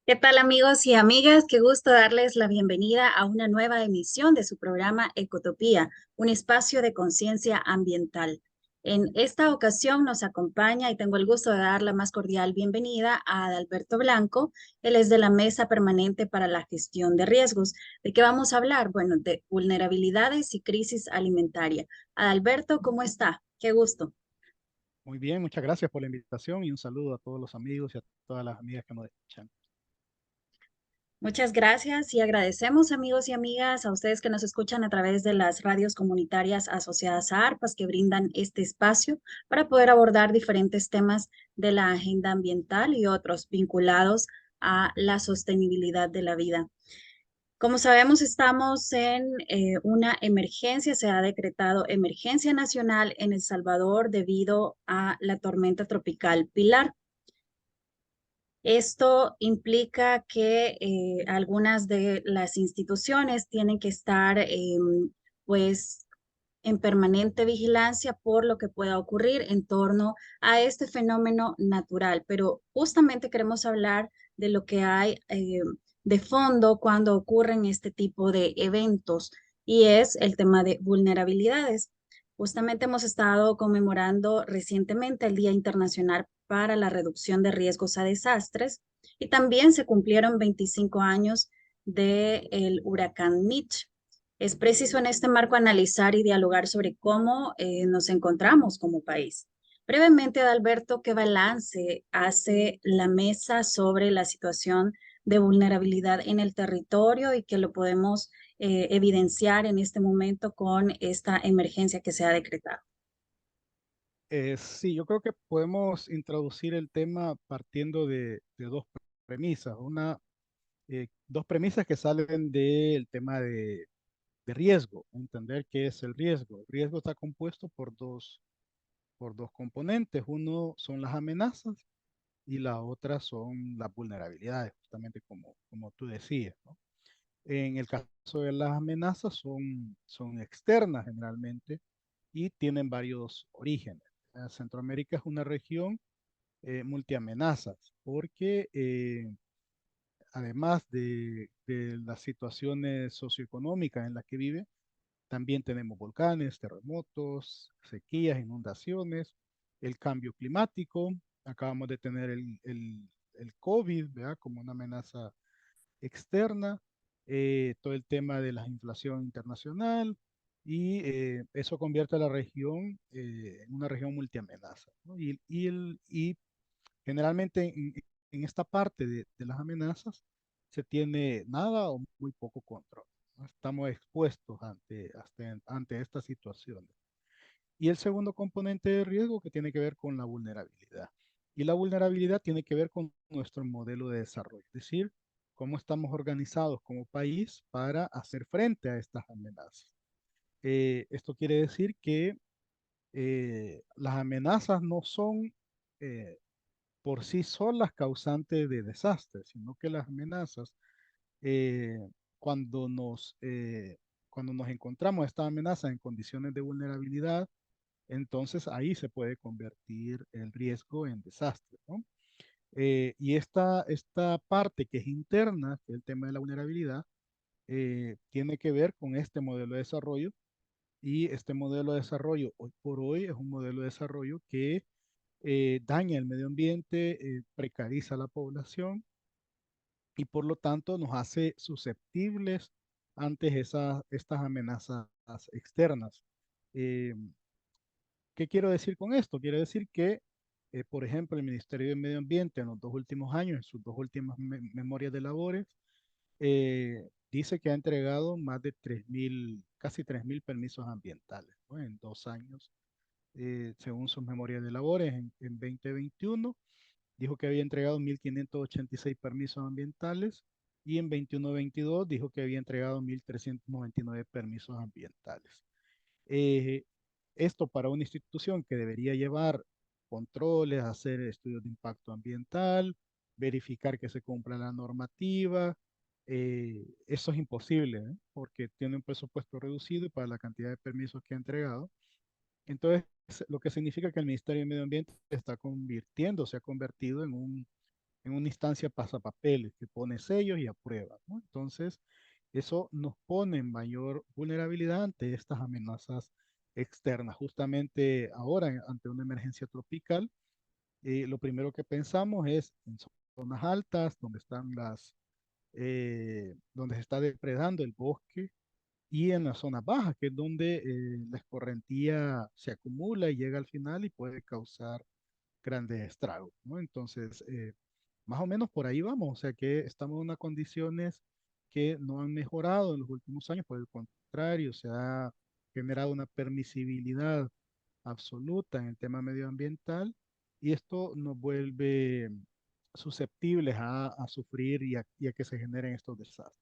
¿Qué tal amigos y amigas? Qué gusto darles la bienvenida a una nueva emisión de su programa Ecotopía, un espacio de conciencia ambiental. En esta ocasión nos acompaña y tengo el gusto de dar la más cordial bienvenida a Adalberto Blanco. Él es de la Mesa Permanente para la Gestión de Riesgos. ¿De qué vamos a hablar? Bueno, de vulnerabilidades y crisis alimentaria. Adalberto, ¿cómo está? Qué gusto. Muy bien, muchas gracias por la invitación y un saludo a todos los amigos y a todas las amigas que nos escuchan. Muchas gracias y agradecemos amigos y amigas a ustedes que nos escuchan a través de las radios comunitarias asociadas a ARPAS que brindan este espacio para poder abordar diferentes temas de la agenda ambiental y otros vinculados a la sostenibilidad de la vida. Como sabemos, estamos en una emergencia, se ha decretado emergencia nacional en El Salvador debido a la tormenta tropical Pilar. Esto implica que algunas de las instituciones tienen que estar pues en permanente vigilancia por lo que pueda ocurrir en torno a este fenómeno natural. Pero justamente queremos hablar de lo que hay de fondo cuando ocurren este tipo de eventos y es el tema de vulnerabilidades. Justamente hemos estado conmemorando recientemente el Día Internacional para la Reducción de Riesgos a Desastres y también se cumplieron 25 años del huracán Mitch. Es preciso en este marco analizar y dialogar sobre cómo nos encontramos como país. Brevemente, Adalberto, ¿qué balance hace la mesa sobre la situación de vulnerabilidad en el territorio y que lo podemos evidenciar en este momento con esta emergencia que se ha decretado? Sí, yo creo que podemos introducir el tema partiendo de dos premisas. Dos premisas que salen del tema de riesgo, entender qué es el riesgo. El riesgo está compuesto por dos componentes. Uno son las amenazas y la otra son las vulnerabilidades, justamente como tú decías, ¿no? En el caso de las amenazas son externas generalmente y tienen varios orígenes. Centroamérica es una región multiamenazas porque además de las situaciones socioeconómicas en las que vive, también tenemos volcanes, terremotos, sequías, inundaciones, el cambio climático. Acabamos de tener el COVID, ¿verdad? Como una amenaza externa, todo el tema de la inflación internacional y eso convierte a la región en una región multiamenaza, ¿no? Y generalmente en esta parte de las amenazas se tiene nada o muy poco control, ¿no? Estamos expuestos ante estas situaciones. Y el segundo componente de riesgo que tiene que ver con la vulnerabilidad. Y la vulnerabilidad tiene que ver con nuestro modelo de desarrollo, es decir, cómo estamos organizados como país para hacer frente a estas amenazas. Esto quiere decir que las amenazas no son eh, por sí solas causantes de desastres, sino que las amenazas, eh, cuando nos, eh, cuando nos encontramos estas amenazas en condiciones de vulnerabilidad, entonces ahí se puede convertir el riesgo en desastre, ¿no? Y esta parte que es interna, que es el tema de la vulnerabilidad, tiene que ver con este modelo de desarrollo. Y este modelo de desarrollo hoy por hoy es un modelo de desarrollo que daña el medio ambiente, precariza a la población y por lo tanto nos hace susceptibles ante estas amenazas externas. Eh, ¿Qué quiero decir con esto? Quiero decir que, por ejemplo, el Ministerio de Medio Ambiente en los dos últimos años, en sus dos últimas memorias de labores, dice que ha entregado más de 3.000, casi 3.000 permisos ambientales, ¿no? En 2 años, según sus memorias de labores, en 2021 dijo que había entregado 1.586 permisos ambientales y en 21-22 dijo que había entregado 1.399 permisos ambientales. Eh, Esto para una institución que debería llevar controles, hacer estudios de impacto ambiental, verificar que se cumpla la normativa, eso es imposible, ¿eh? Porque tiene un presupuesto reducido y para la cantidad de permisos que ha entregado. Entonces, lo que significa que el Ministerio de Medio Ambiente está convirtiendo, se ha convertido en una instancia pasapapeles que pone sellos y aprueba, ¿no? Entonces, eso nos pone en mayor vulnerabilidad ante estas amenazas externas. Justamente ahora, ante una emergencia tropical, lo primero que pensamos es en zonas altas, donde están donde se está depredando el bosque, y en las zonas bajas, que es donde la escorrentía se acumula y llega al final y puede causar grandes estragos, ¿no? Entonces, más o menos por ahí vamos, o sea que estamos en unas condiciones que no han mejorado en los últimos años, por el contrario, se ha generado una permisibilidad absoluta en el tema medioambiental, y esto nos vuelve susceptibles a sufrir y a que se generen estos desastres.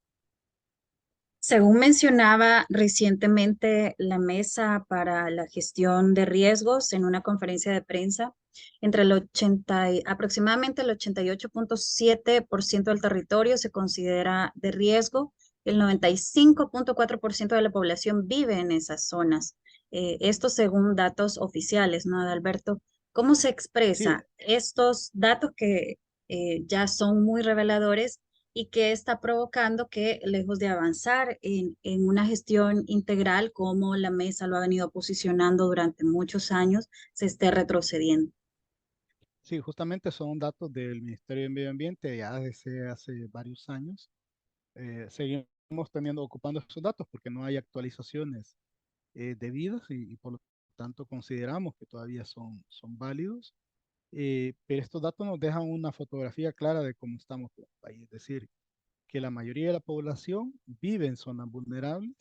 Según mencionaba recientemente la Mesa para la Gestión de Riesgos en una conferencia de prensa, entre el 80 aproximadamente el 88,7% del territorio se considera de riesgo, el 95,4% de la población vive en esas zonas. Esto según datos oficiales, ¿no, Adalberto? ¿Cómo se Sí, expresa estos datos que ya son muy reveladores y que está provocando que, lejos de avanzar en una gestión integral como la mesa lo ha venido posicionando durante muchos años, se esté retrocediendo? sí, justamente son datos del Ministerio de Medio Ambiente ya desde hace varios años. Seguimos ocupando esos datos porque no hay actualizaciones debidas, y por lo tanto consideramos que todavía son válidos. Pero estos datos nos dejan una fotografía clara de cómo estamos como país, es decir, que la mayoría de la población vive en zonas vulnerables,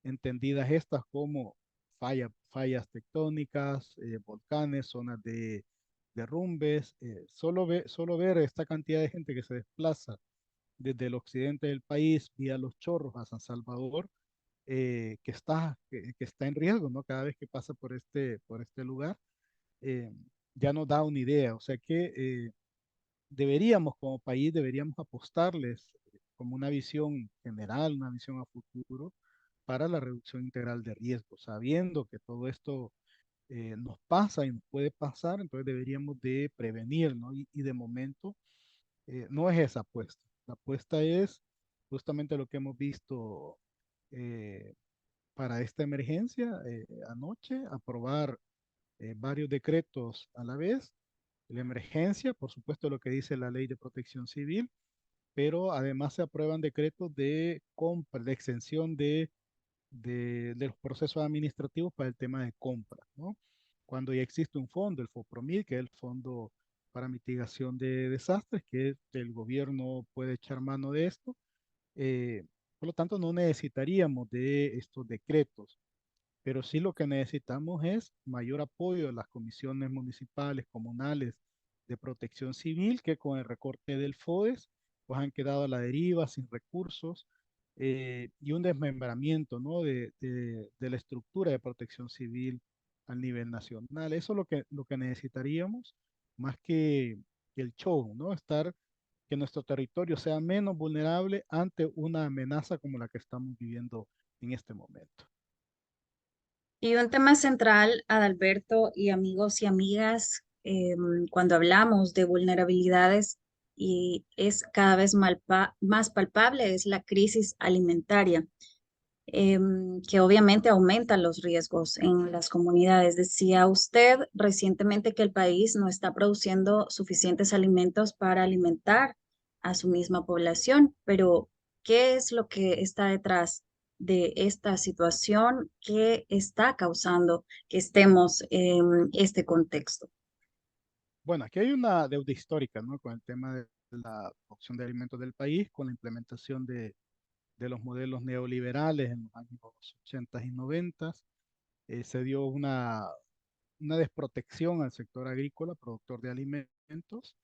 entendidas estas como fallas tectónicas, volcanes, zonas de derrumbes. Solo ver esta cantidad de gente que se desplaza desde el occidente del país vía Los Chorros a San Salvador, que está en riesgo, ¿no? Cada vez que pasa por este lugar, eh, ya nos da una idea. O sea que deberíamos, como país, deberíamos apostarles como una visión general, una visión a futuro para la reducción integral de riesgos, sabiendo que todo esto nos pasa y nos puede pasar. Entonces deberíamos de prevenir, ¿no? Y de momento no es esa apuesta. La apuesta es justamente lo que hemos visto eh, para esta emergencia anoche, aprobar varios decretos a la vez. La emergencia, por supuesto, lo que dice la ley de protección civil, pero además se aprueban decretos de compra, de exención de los procesos administrativos para el tema de compra, ¿no? Cuando ya existe un fondo, el FOPROMID, que es el Fondo para Mitigación de Desastres, que el gobierno puede echar mano de esto. eh, por lo tanto, no necesitaríamos de estos decretos, pero sí lo que necesitamos es mayor apoyo de las comisiones municipales, comunales de protección civil, que con el recorte del FODES pues han quedado a la deriva, sin recursos, y un desmembramiento, ¿no? de la estructura de protección civil a nivel nacional. Eso es lo que necesitaríamos, más que el show, ¿no? Que nuestro territorio sea menos vulnerable ante una amenaza como la que estamos viviendo en este momento. Y un tema central, Adalberto y amigos y amigas, cuando hablamos de vulnerabilidades y es cada vez más palpable, es la crisis alimentaria, que obviamente aumenta los riesgos en las comunidades. Decía usted recientemente que el país no está produciendo suficientes alimentos para alimentar a su misma población, pero ¿qué es lo que está detrás de esta situación que está causando que estemos en este contexto? Bueno, aquí hay una deuda histórica, ¿no? Con el tema de la producción de alimentos del país, con la implementación de los modelos neoliberales en los años 80 y 90. Se dio una desprotección al sector agrícola, productor de alimentos,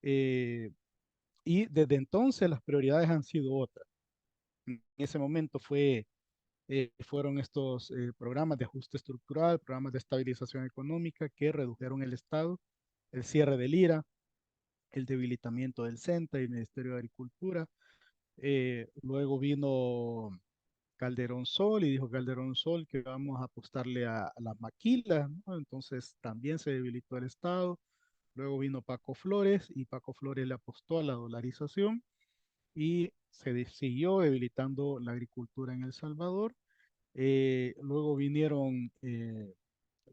eh, y desde entonces las prioridades han sido otras. En ese momento fueron estos programas de ajuste estructural, programas de estabilización económica que redujeron el Estado, el cierre del IRA, el debilitamiento del CENTA y el Ministerio de Agricultura. Luego vino Calderón Sol y dijo Calderón Sol que vamos a apostarle a las maquilas, ¿no? Entonces también se debilitó el Estado. Luego vino Paco Flores y Paco Flores le apostó a la dolarización y siguió debilitando la agricultura en El Salvador. Luego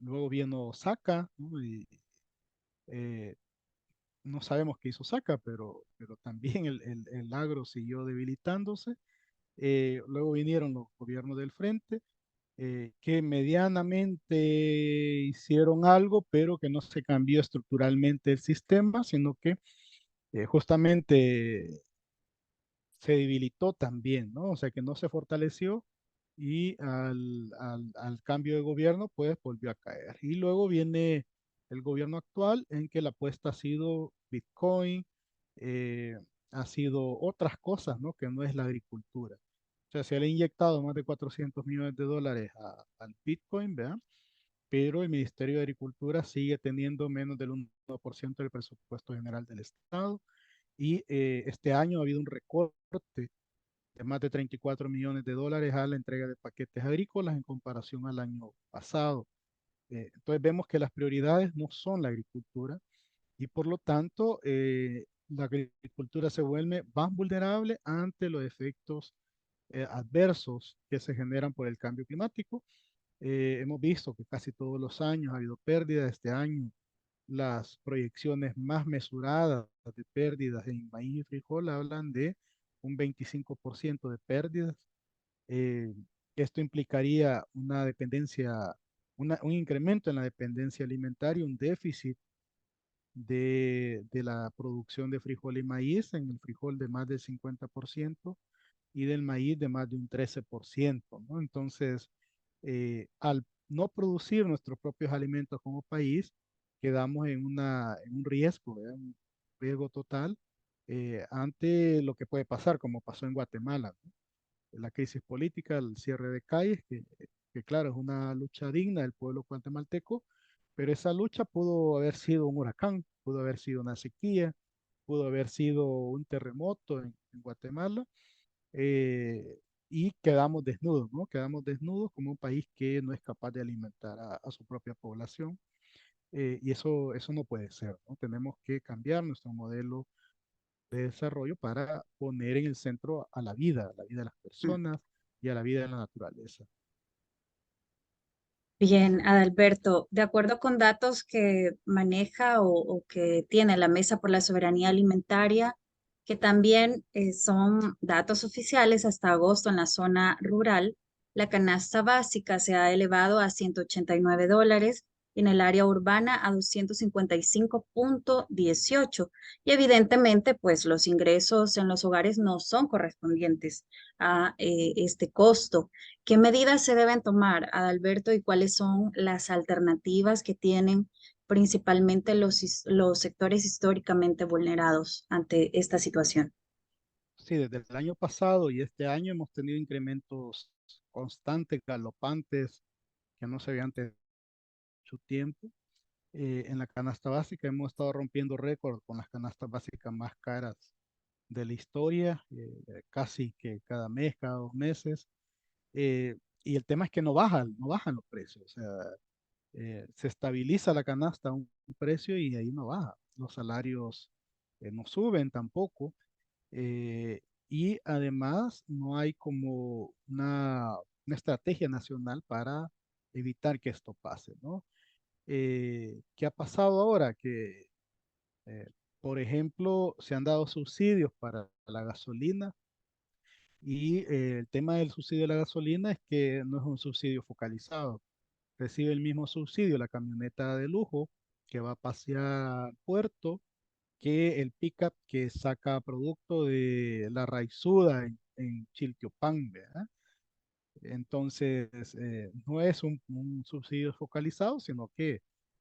luego vino Saca, ¿no? Eh, no sabemos qué hizo Saca, pero también el agro siguió debilitándose. Luego vinieron los gobiernos del frente, que medianamente hicieron algo, pero que no se cambió estructuralmente el sistema, sino que justamente se debilitó también, ¿no? O sea, que no se fortaleció y al cambio de gobierno, pues volvió a caer. Y luego viene el gobierno actual en que la apuesta ha sido Bitcoin, eh, ha sido otras cosas, ¿no? Que no es la agricultura. O sea, se le ha inyectado más de 400 millones de dólares al Bitcoin, ¿verdad? Pero el Ministerio de Agricultura sigue teniendo menos del 1% del presupuesto general del Estado. Y este año ha habido un recorte de más de 34 millones de dólares a la entrega de paquetes agrícolas en comparación al año pasado. Entonces vemos que las prioridades no son la agricultura y por lo tanto la agricultura se vuelve más vulnerable ante los efectos adversos que se generan por el cambio climático. Hemos visto que casi todos los años ha habido pérdidas. Este año las proyecciones más mesuradas de pérdidas en maíz y frijol hablan de un 25% de pérdidas. Eh, Esto implicaría una dependencia, un incremento en la dependencia alimentaria, un déficit de la producción de frijol y maíz, en el frijol de más del 50% y del maíz de más de un 13%, ¿no? Entonces, al no producir nuestros propios alimentos como país, quedamos en un riesgo, ¿verdad? Un riesgo total ante lo que puede pasar, como pasó en Guatemala, ¿no? La crisis política, el cierre de calles, que claro, es una lucha digna del pueblo guatemalteco, pero esa lucha pudo haber sido un huracán, pudo haber sido una sequía, pudo haber sido un terremoto en Guatemala, eh, y quedamos desnudos, ¿no? Quedamos desnudos como un país que no es capaz de alimentar a su propia población, y eso no puede ser, ¿no? Tenemos que cambiar nuestro modelo de desarrollo para poner en el centro a la vida de las personas y a la vida de la naturaleza. Bien, Adalberto, de acuerdo con datos que maneja o que tiene la Mesa por la Soberanía Alimentaria, que también son datos oficiales hasta agosto en la zona rural, la canasta básica se ha elevado a $189 y en el área urbana a 255,18. Y evidentemente, pues los ingresos en los hogares no son correspondientes a este costo. ¿Qué medidas se deben tomar, Adalberto, y cuáles son las alternativas que tienen principalmente los sectores históricamente vulnerados ante esta situación? Sí, desde el año pasado y este año hemos tenido incrementos constantes, galopantes, que no se habían tenido mucho tiempo. En la canasta básica hemos estado rompiendo récord con las canastas básicas más caras de la historia, casi que cada mes, cada 2 meses. Y el tema es que no bajan los precios. O sea, se estabiliza la canasta a un precio y ahí no baja. Los salarios no suben tampoco. eh, y además no hay como una estrategia nacional para evitar que esto pase, ¿no? ¿Qué ha pasado ahora? Que, eh, por ejemplo, se han dado subsidios para la gasolina y el tema del subsidio de la gasolina es que no es un subsidio focalizado. Recibe el mismo subsidio la camioneta de lujo que va a pasear al puerto que el pickup que saca producto de la Raizuda en Chiltiopan, ¿verdad? Entonces, no es un subsidio focalizado, sino que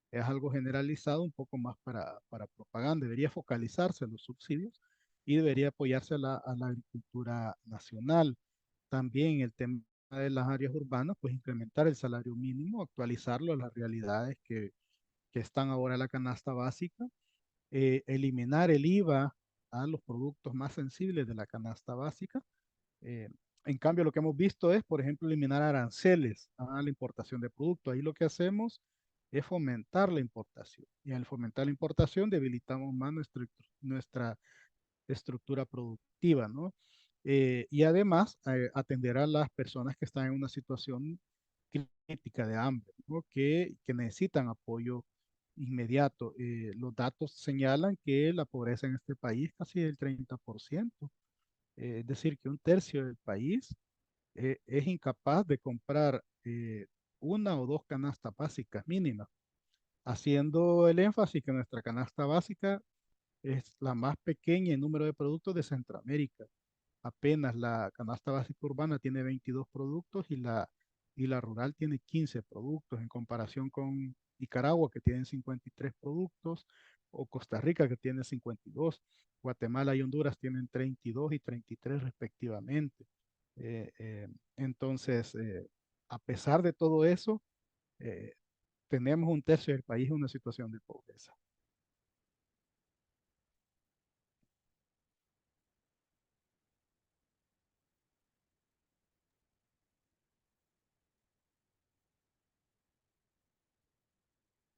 es algo generalizado, un poco más para propaganda. Debería focalizarse los subsidios y debería apoyarse a la agricultura nacional. También el tema de las áreas urbanas, pues incrementar el salario mínimo, actualizarlo a las realidades que están ahora en la canasta básica, eliminar el IVA a los productos más sensibles de la canasta básica. eh, en cambio, lo que hemos visto es, por ejemplo, eliminar aranceles a la importación de productos. Ahí lo que hacemos es fomentar la importación. Y al fomentar la importación debilitamos más nuestra estructura productiva, ¿no? Y además atender a las personas que están en una situación crítica de hambre, ¿no? Que necesitan apoyo inmediato. Los datos señalan que la pobreza en este país es casi del 30%, es decir, que un tercio del país es incapaz de comprar una o dos canastas básicas mínimas, haciendo el énfasis que nuestra canasta básica es la más pequeña en número de productos de Centroamérica. Apenas la canasta básica urbana tiene 22 productos y la rural tiene 15 productos en comparación con Nicaragua, que tiene 53 productos, o Costa Rica, que tiene 52. Guatemala y Honduras tienen 32 y 33 respectivamente. Eh, eh, entonces, a pesar de todo eso, eh, tenemos un tercio del país en una situación de pobreza.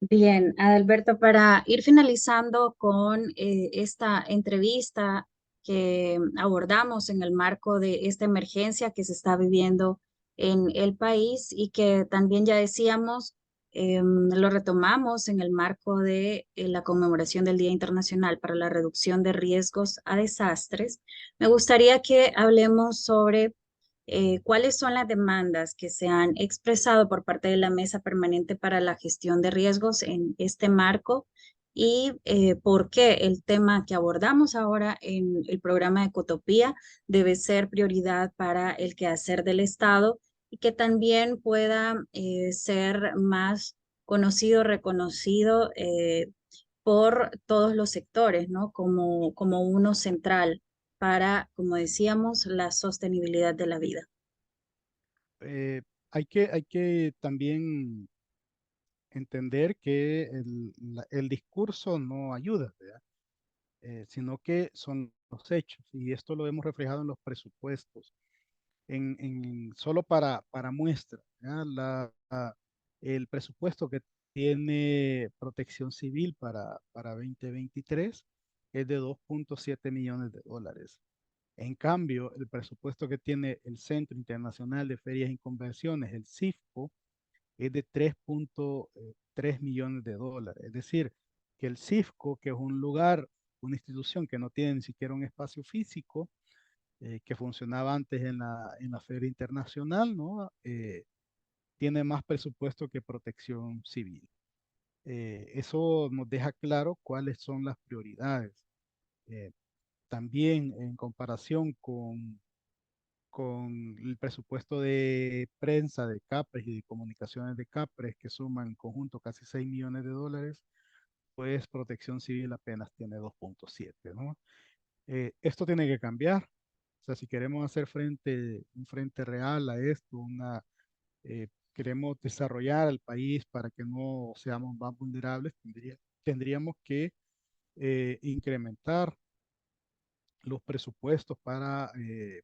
Bien, Adalberto, para ir finalizando con esta entrevista que abordamos en el marco de esta emergencia que se está viviendo en el país y que también ya decíamos, lo retomamos en el marco de la conmemoración del Día Internacional para la Reducción de Riesgos a Desastres, me gustaría que hablemos sobre cuáles son las demandas que se han expresado por parte de la Mesa Permanente para la Gestión de Riesgos en este marco y por qué el tema que abordamos ahora en el programa de Ecotopía debe ser prioridad para el quehacer del Estado y que también pueda ser más conocido, reconocido por todos los sectores, ¿no? Como uno central para, como decíamos, la sostenibilidad de la vida. Eh, hay que también entender que el discurso no ayuda, ¿verdad? Sino que son los hechos. Y esto lo hemos reflejado en los presupuestos. Solo para muestra, ¿ya? El presupuesto que tiene Protección Civil para 2023 es de 2,7 millones de dólares. En cambio, el presupuesto que tiene el Centro Internacional de Ferias y Convenciones, el CIFCO, es de 3,3 millones de dólares. Es decir, que el CIFCO, que es un lugar, una institución que no tiene ni siquiera un espacio físico, que funcionaba antes en la Feria Internacional, ¿no? Tiene más presupuesto que Protección Civil. Eso nos deja claro cuáles son las prioridades. Eh, También en comparación con el presupuesto de prensa de CAPRES y de comunicaciones de CAPRES, que suman en conjunto casi 6 millones de dólares, pues Protección Civil apenas tiene 2,7, ¿no? Esto tiene que cambiar. O sea, si queremos hacer un frente real a esto, queremos desarrollar el país para que no seamos más vulnerables, tendríamos que incrementar los presupuestos para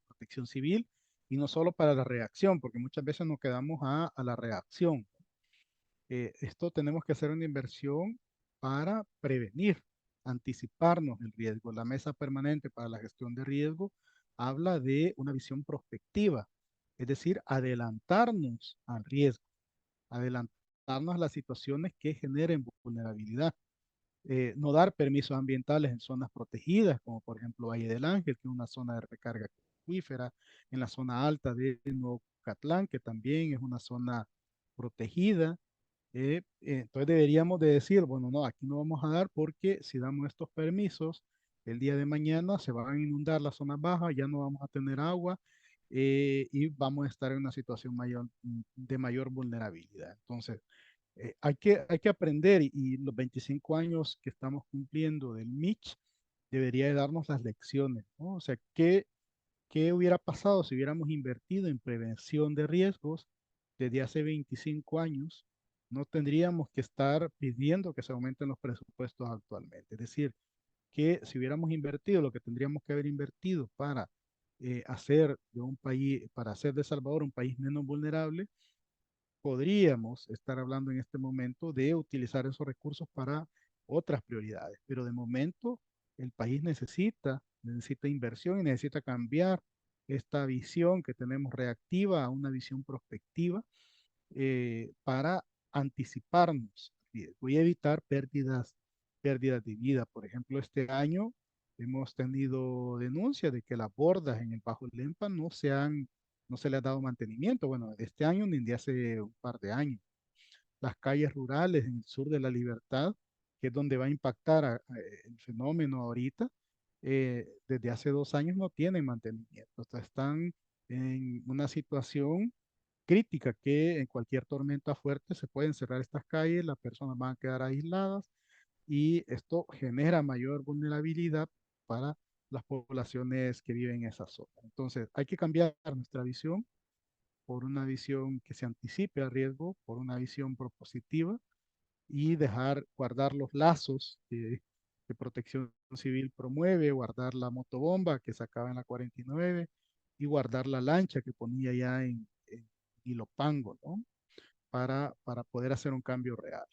protección civil y no solo para la reacción, porque muchas veces nos quedamos a la reacción. Esto tenemos que hacer una inversión para prevenir, anticiparnos el riesgo. La Mesa Permanente para la Gestión de Riesgo habla de una visión prospectiva, es decir, adelantarnos al riesgo, adelantarnos a las situaciones que generen vulnerabilidad. No dar permisos ambientales en zonas protegidas, como por ejemplo Valle del Ángel, que es una zona de recarga acuífera, en la zona alta de Nuevo Catlán, que también es una zona protegida. Entonces deberíamos de decir, bueno, no, aquí no vamos a dar porque si damos estos permisos, el día de mañana se van a inundar las zonas bajas, ya no vamos a tener agua y vamos a estar en una situación de mayor vulnerabilidad. Entonces, hay que aprender y los 25 años que estamos cumpliendo del MICH debería de darnos las lecciones, ¿no? O sea, ¿qué hubiera pasado si hubiéramos invertido en prevención de riesgos desde hace 25 años? No tendríamos que estar pidiendo que se aumenten los presupuestos actualmente. Es decir, que si hubiéramos invertido lo que tendríamos que haber invertido para hacer de un país, para hacer de Salvador un país menos vulnerable, podríamos estar hablando en este momento de utilizar esos recursos para otras prioridades, pero de momento el país necesita inversión y necesita cambiar esta visión que tenemos reactiva a una visión prospectiva para anticiparnos. Voy a evitar pérdidas de vida. Por ejemplo, este año hemos tenido denuncias de que las bordas en el Bajo Lempa no se le ha dado mantenimiento. Bueno, de este año ni de hace un par de años. Las calles rurales en el sur de La Libertad, que es donde va a impactar el fenómeno ahorita, desde hace 2 años no tienen mantenimiento. O sea, están en una situación crítica que en cualquier tormenta fuerte se pueden cerrar estas calles, las personas van a quedar aisladas y esto genera mayor vulnerabilidad para las poblaciones que viven en esa zona. Entonces, hay que cambiar nuestra visión por una visión que se anticipe al riesgo, por una visión propositiva y guardar los lazos que Protección Civil promueve, guardar la motobomba que sacaba en la 49 y guardar la lancha que ponía ya en Ilopango, ¿no? Para poder hacer un cambio real.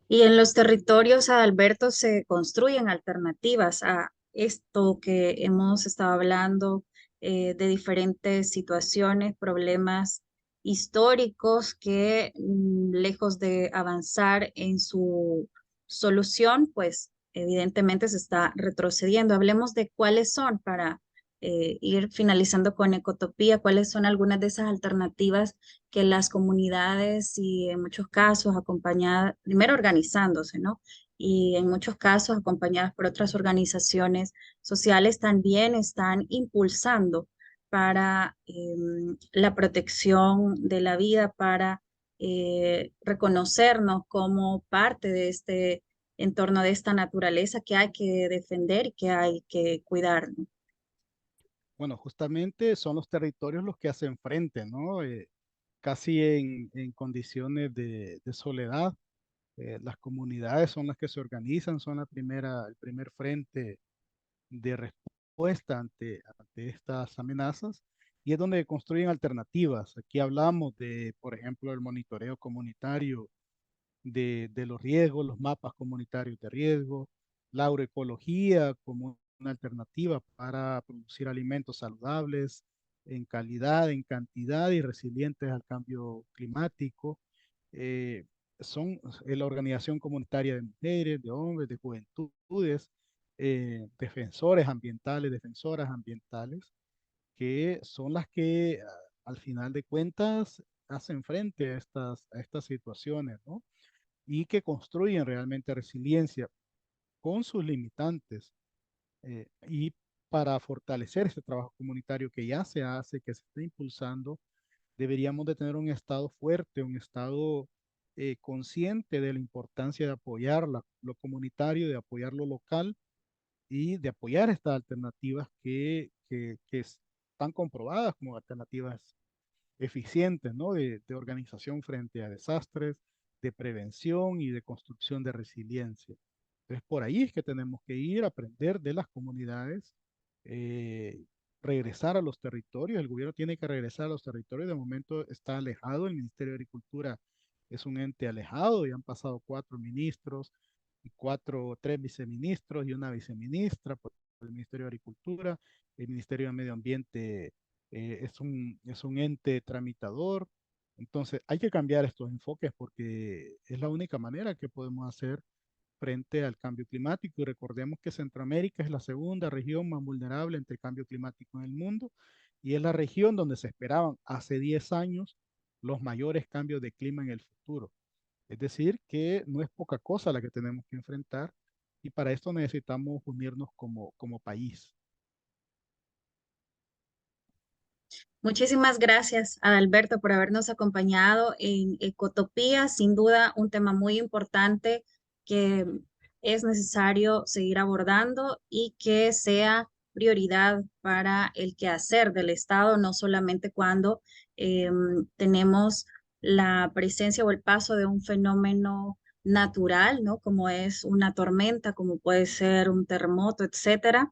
Y en los territorios, Alberto, se construyen alternativas a esto que hemos estado hablando, de diferentes situaciones, problemas históricos que, lejos de avanzar en su solución, pues evidentemente se está retrocediendo. Hablemos de cuáles son para ir finalizando con Ecotopía, cuáles son algunas de esas alternativas que las comunidades y en muchos casos acompañadas, primero organizándose, ¿no? Y en muchos casos acompañadas por otras organizaciones sociales también están impulsando para la protección de la vida, para reconocernos como parte de este entorno, de esta naturaleza que hay que defender y que hay que cuidar, ¿no? Bueno, justamente son los territorios los que hacen frente, ¿no? Casi en condiciones de soledad. Las comunidades son las que se organizan, son el primer frente de respuesta ante estas amenazas y es donde construyen alternativas. Aquí hablamos de, por ejemplo, el monitoreo comunitario de los riesgos, los mapas comunitarios de riesgo, la agroecología como una alternativa para producir alimentos saludables en calidad, en cantidad y resilientes al cambio climático. Eh, son la organización comunitaria de mujeres, de hombres, de juventudes, defensores ambientales, defensoras ambientales, que son las que al final de cuentas hacen frente a estas situaciones, ¿no? Y que construyen realmente resiliencia con sus limitantes. Y para fortalecer este trabajo comunitario que ya se hace, que se está impulsando, deberíamos de tener un Estado fuerte, un Estado consciente de la importancia de apoyar lo comunitario, de apoyar lo local y de apoyar estas alternativas que están comprobadas como alternativas eficientes, ¿no? De organización frente a desastres, de prevención y de construcción de resiliencia. Entonces, por ahí es que tenemos que ir a aprender de las comunidades, eh, regresar a los territorios. El gobierno tiene que regresar a los territorios. De momento está alejado. El Ministerio de Agricultura es un ente alejado. Ya han pasado 4 ministros, tres viceministros y una viceministra por el Ministerio de Agricultura. El Ministerio de Medio Ambiente es un ente tramitador. Entonces, hay que cambiar estos enfoques porque es la única manera que podemos hacer frente al cambio climático. Y recordemos que Centroamérica es la segunda región más vulnerable ante el cambio climático en el mundo y es la región donde se esperaban hace 10 años los mayores cambios de clima en el futuro. Es decir, que no es poca cosa la que tenemos que enfrentar y para esto necesitamos unirnos como país. Muchísimas gracias, Alberto, por habernos acompañado en Ecotopía. Sin duda, un tema muy importante que es necesario seguir abordando y que sea prioridad para el quehacer del Estado, no solamente cuando tenemos la presencia o el paso de un fenómeno natural, ¿no? Como es una tormenta, como puede ser un terremoto, etcétera.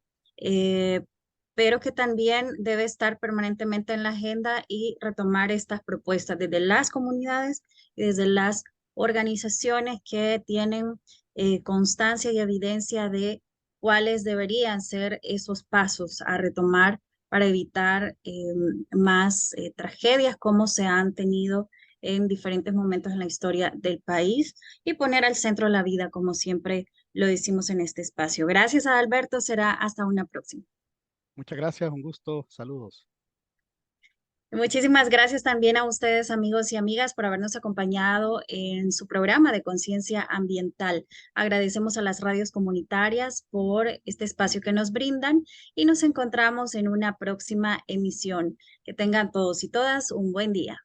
pero que también debe estar permanentemente en la agenda y retomar estas propuestas desde las comunidades y desde las organizaciones que tienen constancia y evidencia de cuáles deberían ser esos pasos a retomar para evitar más tragedias como se han tenido en diferentes momentos en la historia del país y poner al centro la vida, como siempre lo decimos en este espacio. Gracias a Alberto, será hasta una próxima. Muchas gracias, un gusto, saludos. Muchísimas gracias también a ustedes, amigos y amigas, por habernos acompañado en su programa de conciencia ambiental. Agradecemos a las radios comunitarias por este espacio que nos brindan y nos encontramos en una próxima emisión. Que tengan todos y todas un buen día.